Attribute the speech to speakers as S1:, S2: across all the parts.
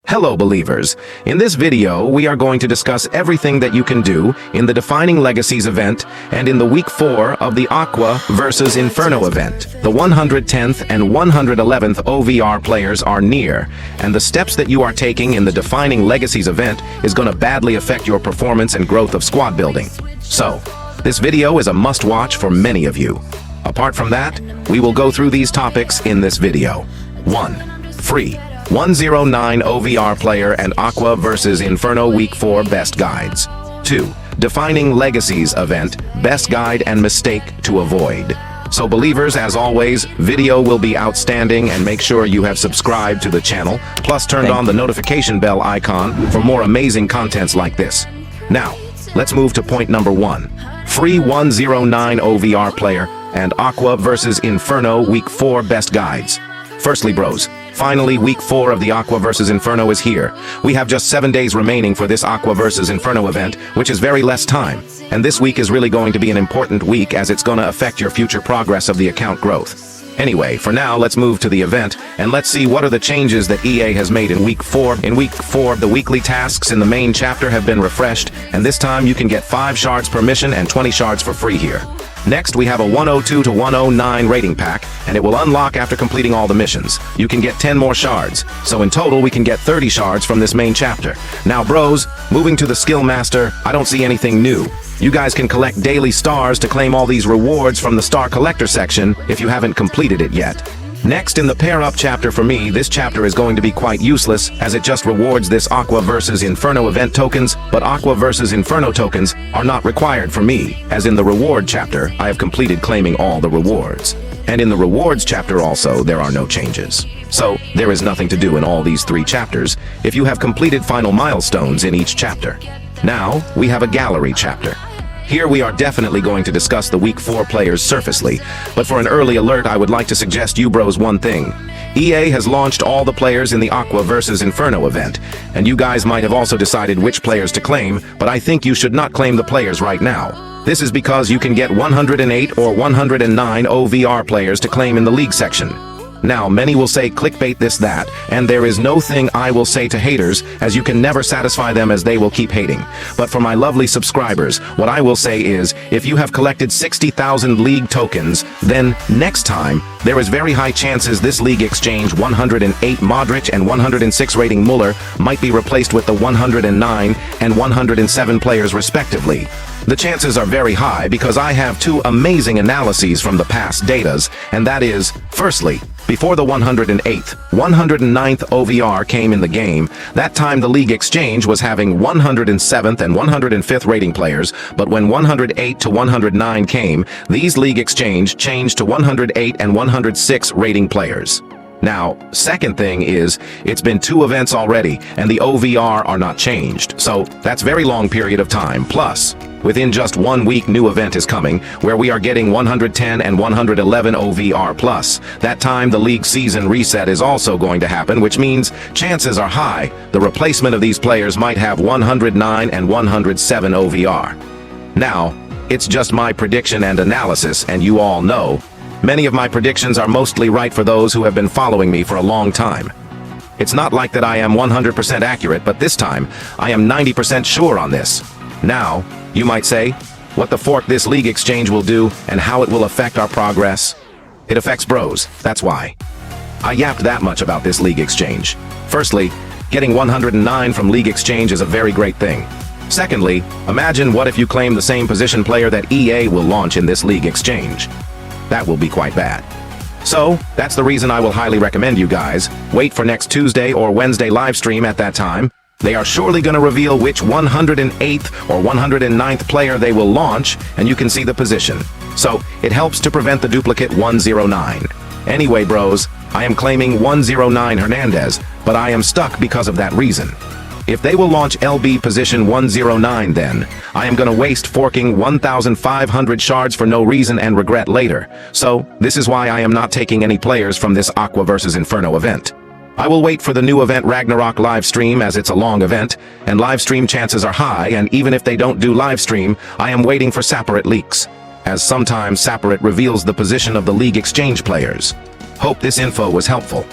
S1: Hello believers, in this video we are going to discuss everything that you can do in the Defining Legacies event and in the week 4 of the Aqua vs Inferno event. The 110th and 111th OVR players are near, and the steps that you are taking in the Defining Legacies event is going to badly affect your performance and growth of squad building. So, this video is a must-watch for many of you. Apart from that, we will go through these topics in this video. 1. Free 109 OVR player and Aqua vs Inferno Week 4 Best Guides. 2. Defining Legacies event, Best Guide and Mistake to Avoid. So believers, as always, video will be outstanding, and make sure you have subscribed to the channel, plus turned on the notification bell icon for more amazing contents like this. Now, let's move to point number 1. Free 109 OVR player and Aqua vs Inferno Week 4 Best Guides. Firstly, bros, finally, week 4 of the Aqua vs Inferno is here. We have just 7 days remaining for this Aqua vs Inferno event, which is very less time. And this week is really going to be an important week, as it's going to affect your future progress of the account growth. Anyway, for now, let's move to the event, and let's see what are the changes that EA has made in week 4. In week 4, the weekly tasks in the main chapter have been refreshed, and this time you can get 5 shards per mission and 20 shards for free here. Next, we have a 102 to 109 rating pack, and it will unlock after completing all the missions. You can get 10 more shards, so in total we can get 30 shards from this main chapter. Now bros, moving to the skill master, I don't see anything new. You guys can collect daily stars to claim all these rewards from the star collector section if you haven't completed it yet. Next, in the pair-up chapter for me, this chapter is going to be quite useless, as it just rewards this Aqua vs Inferno event tokens, but Aqua vs Inferno tokens are not required for me, as in the reward chapter, I have completed claiming all the rewards. And in the rewards chapter also, there are no changes. So, there is nothing to do in all these 3 chapters, if you have completed final milestones in each chapter. Now, we have a gallery chapter. Here we are definitely going to discuss the week 4 players surfacely, but for an early alert I would like to suggest you bros one thing. EA has launched all the players in the Aqua vs Inferno event, and you guys might have also decided which players to claim, but I think you should not claim the players right now. This is because you can get 108 or 109 OVR players to claim in the league section. Now, many will say clickbait this that, and there is no thing I will say to haters, as you can never satisfy them, as they will keep hating. But for my lovely subscribers, what I will say is, if you have collected 60,000 league tokens, then next time, there is very high chances this league exchange 108 Modric and 106 rating Muller might be replaced with the 109 and 107 players respectively. The chances are very high because I have 2 amazing analyses from the past datas, and that is, firstly, before the 108th, 109th OVR came in the game, that time the league exchange was having 107th and 105th rating players, but when 108 to 109 came, these league exchange changed to 108 and 106 rating players. Now, second thing is, it's been 2 events already, and the OVR are not changed, so that's very long period of time. Plus, within just 1 week, new event is coming, where we are getting 110 and 111 OVR plus. That time, the league season reset is also going to happen, which means chances are high the replacement of these players might have 109 and 107 OVR. Now, it's just my prediction and analysis, and you all know, many of my predictions are mostly right for those who have been following me for a long time. It's not like that I am 100% accurate, but this time, I am 90% sure on this. Now, you might say, what the fork this league exchange will do and how it will affect our progress? It affects bros, that's why. I yapped that much about this league exchange. Firstly, getting 109 from league exchange is a very great thing. Secondly, imagine what if you claim the same position player that EA will launch in this league exchange. That will be quite bad. So, that's the reason I will highly recommend you guys wait for next Tuesday or Wednesday live stream. At that time, they are surely going to reveal which 108th or 109th player they will launch, and you can see the position. So, it helps to prevent the duplicate 109. Anyway bros, I am claiming 109 Hernandez, but I am stuck because of that reason. If they will launch LB position 109, then I am gonna waste forking 1,500 shards for no reason and regret later. So, this is why I am not taking any players from this Aqua vs Inferno event. I will wait for the new event Ragnarok live stream, as it's a long event, and live stream chances are high, and even if they don't do live stream, I am waiting for separate leaks, as sometimes separate reveals the position of the league exchange players. Hope this info was helpful.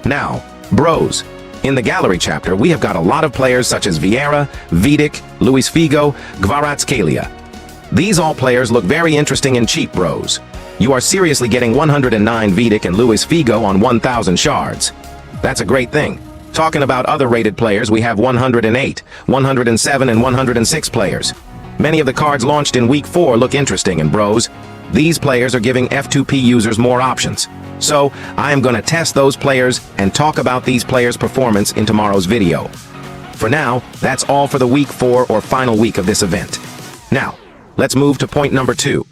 S1: Now, bros, In the gallery chapter, we have got a lot of players such as Vieira, Vidic, Luis Figo, Kvaratskhelia. These all players look very interesting and cheap, bros. You are seriously getting 109 Vidic and Luis Figo on 1,000 shards. That's a great thing. Talking about other rated players, we have 108, 107 and 106 players. Many of the cards launched in week 4 look interesting, and bros, these players are giving F2P users more options. So, I am going to test those players and talk about these players' performance in tomorrow's video. For now, that's all for the week 4 or final week of this event. Now, let's move to point number 2.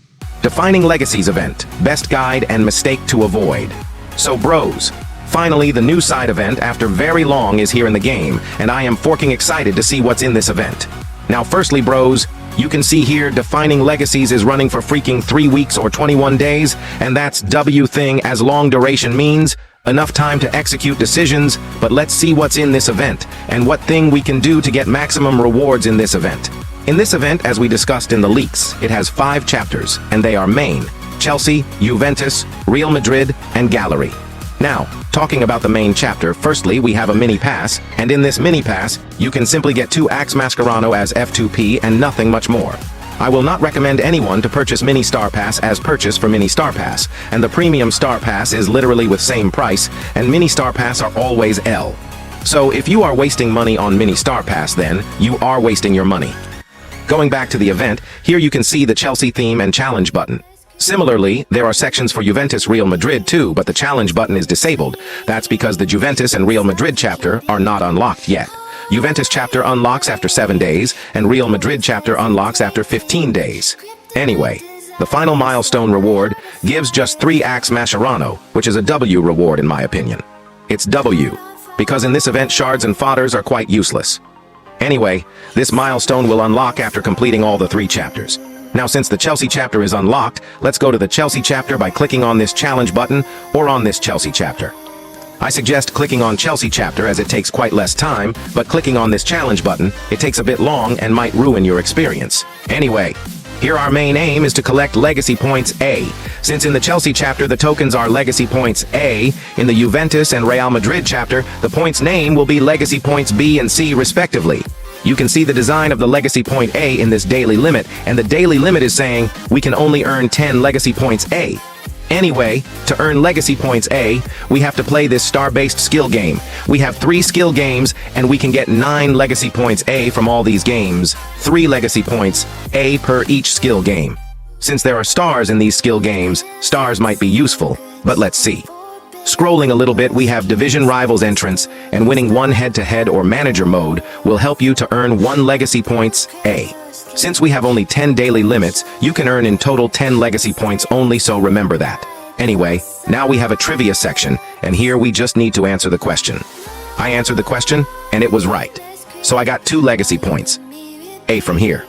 S1: Defining Legacies event, best guide and mistake to avoid. So bros, finally the new side event after very long is here in the game, and I am forking excited to see what's in this event. Now firstly bros, you can see here Defining Legacies is running for freaking 3 weeks or 21 days, and that's W thing, as long duration means enough time to execute decisions. But let's see what's in this event, and what thing we can do to get maximum rewards in this event. In this event, as we discussed in the leaks, it has 5 chapters, and they are main, Chelsea, Juventus, Real Madrid, and Gallery. Now, talking about the main chapter, firstly we have a mini pass, and in this mini pass, you can simply get 2 Axe Mascherano as F2P and nothing much more. I will not recommend anyone to purchase Mini Star Pass as purchase for Mini Star Pass, and the Premium Star Pass is literally with same price, and Mini Star Pass are always L. So if you are wasting money on Mini Star Pass, then you are wasting your money. Going back to the event, here you can see the Chelsea theme and challenge button. Similarly, there are sections for Juventus Real Madrid too, but the challenge button is disabled. That's because the Juventus and Real Madrid chapter are not unlocked yet. Juventus chapter unlocks after 7 days, and Real Madrid chapter unlocks after 15 days. Anyway, the final milestone reward gives just 3 Axe Mascherano, which is a W reward in my opinion. It's W, because in this event shards and fodders are quite useless. Anyway, this milestone will unlock after completing all the 3 chapters. Now since the Chelsea chapter is unlocked, let's go to the Chelsea chapter by clicking on this challenge button or on this Chelsea chapter. I suggest clicking on Chelsea chapter as it takes quite less time, but clicking on this challenge button, it takes a bit long and might ruin your experience. Anyway, here our main aim is to collect Legacy Points A. Since in the Chelsea chapter the tokens are Legacy Points A, in the Juventus and Real Madrid chapter, the points name will be Legacy Points B and C respectively. You can see the design of the Legacy Point A in this daily limit, and the daily limit is saying we can only earn 10 Legacy Points A. Anyway, to earn Legacy Points A, we have to play this star-based skill game. We have 3 skill games, and we can get 9 Legacy Points A from all these games, 3 Legacy Points A per each skill game. Since there are stars in these skill games, stars might be useful, but let's see. Scrolling a little bit, we have Division Rivals entrance, and winning 1 head-to-head or manager mode will help you to earn 1 Legacy Points A. Since we have only 10 daily limits, you can earn in total 10 Legacy Points only, so remember that. Anyway, now we have a trivia section, and here we just need to answer the question. I answered the question, and it was right. So I got 2 Legacy Points A from here.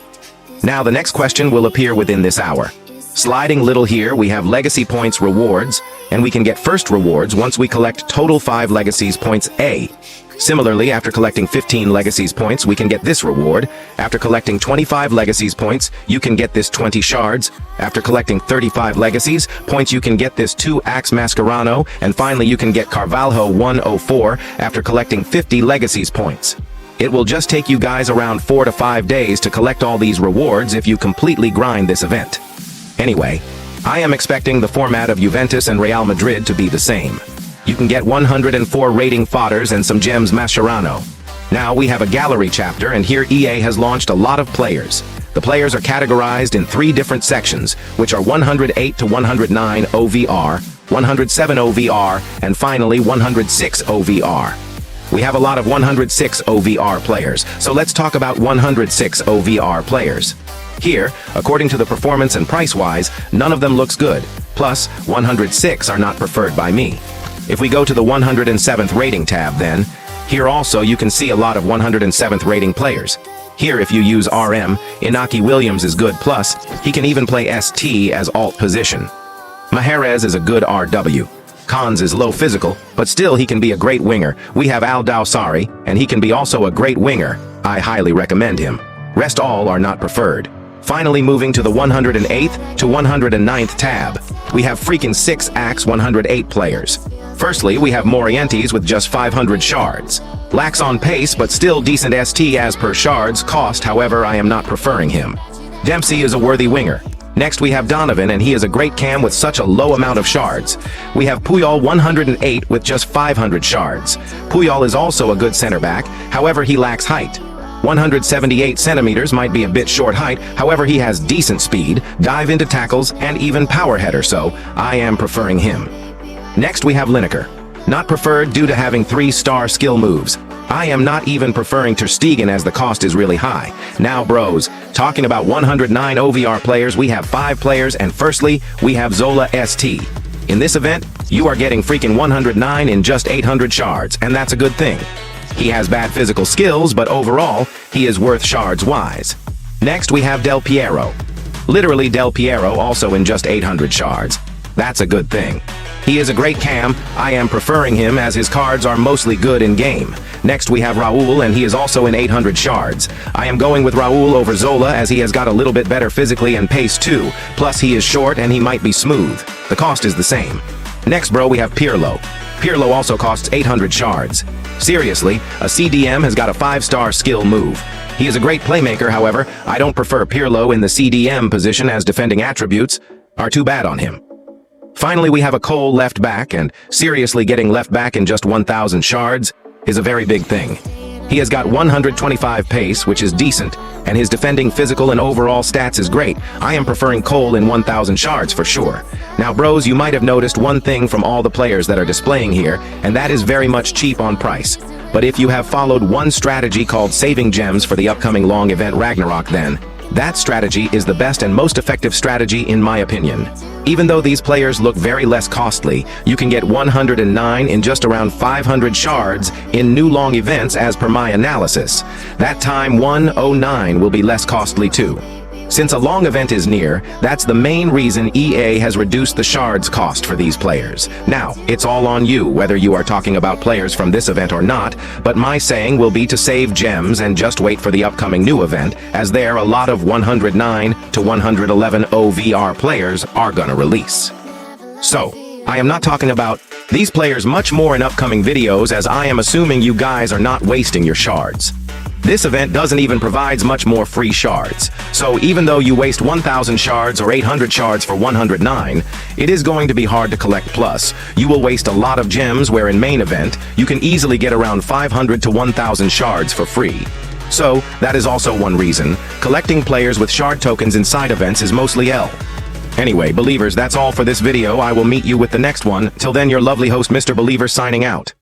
S1: Now the next question will appear within this hour. Sliding little here, we have Legacy Points rewards, and we can get first rewards once we collect total 5 Legacies Points A. Similarly, after collecting 15 Legacies Points, we can get this reward. After collecting 25 Legacies Points, you can get this 20 shards. After collecting 35 Legacies Points, you can get this 2 Axe Mascherano, and finally you can get Carvalho 104 after collecting 50 Legacies Points. It will just take you guys around 4 to 5 days to collect all these rewards if you completely grind this event. Anyway, I am expecting the format of Juventus and Real Madrid to be the same. You can get 104 rating fodders and some gems Mascherano. Now we have a gallery chapter, and here EA has launched a lot of players. The players are categorized in 3 different sections, which are 108 to 109 OVR, 107 OVR, and finally 106 OVR. We have a lot of 106 OVR players, so let's talk about 106 OVR players. Here, according to the performance and price-wise, none of them looks good. Plus, 106 are not preferred by me. If we go to the 107th rating tab then, here also you can see a lot of 107th rating players. Here if you use RM, Inaki Williams is good, plus, he can even play ST as alt position. Mahrez is a good RW. Khans is low physical, but still he can be a great winger. We have Al Dawsari, and he can be also a great winger. I highly recommend him. Rest all are not preferred. Finally, moving to the 108th to 109th tab, we have freaking 6 Axe 108 players. Firstly, we have Morientes with just 500 shards. Lacks on pace, but still decent ST as per shards cost, however, I am not preferring him. Dempsey is a worthy winger. Next we have Donovan, and he is a great cam with such a low amount of shards. We have Puyol 108 with just 500 shards. Puyol is also a good center back, however he lacks height. 178 centimeters might be a bit short height, however he has decent speed, dive into tackles, and even power header, so I am preferring him. Next we have Lineker. Not preferred due to having 3-star skill moves. I am not even preferring Ter Stegen as the cost is really high. Now bros, talking about 109 OVR players, we have 5 players, and firstly, we have Zola ST. In this event, you are getting freaking 109 in just 800 shards, and that's a good thing. He has bad physical skills, but overall, he is worth shards wise. Next we have Del Piero. Literally Del Piero also in just 800 shards. That's a good thing. He is a great cam. I am preferring him as his cards are mostly good in game. Next we have Raul, and he is also in 800 shards. I am going with Raul over Zola as he has got a little bit better physically and pace too. Plus he is short and he might be smooth. The cost is the same. Next bro, we have Pirlo. Pirlo also costs 800 shards. Seriously, a CDM has got a 5-star skill move. He is a great playmaker, however, I don't prefer Pirlo in the CDM position as defending attributes are too bad on him. Finally, we have a Cole left back, and seriously getting left back in just 1,000 shards is a very big thing. He has got 125 pace, which is decent, and his defending, physical, and overall stats is great. I am preferring Cole in 1,000 shards for sure. Now bros, you might have noticed one thing from all the players that are displaying here, and that is very much cheap on price. But if you have followed one strategy called saving gems for the upcoming long event Ragnarok, then that strategy is the best and most effective strategy in my opinion. Even though these players look very less costly, you can get 109 in just around 500 shards in new long events as per my analysis. That time 109 will be less costly too. Since a long event is near, that's the main reason EA has reduced the shards cost for these players. Now, it's all on you whether you are talking about players from this event or not, but my saying will be to save gems and just wait for the upcoming new event, as there a lot of 109 to 111 OVR players are gonna release. So, I am not talking about these players much more in upcoming videos, as I am assuming you guys are not wasting your shards. This event doesn't even provide much more free shards, so even though you waste 1,000 shards or 800 shards for 109, it is going to be hard to collect. Plus, you will waste a lot of gems, where in main event, you can easily get around 500 to 1,000 shards for free. So, that is also one reason. Collecting players with shard tokens inside events is mostly L. Anyway, believers, that's all for this video. I will meet you with the next one. Till then, your lovely host, Mr. Believer, signing out.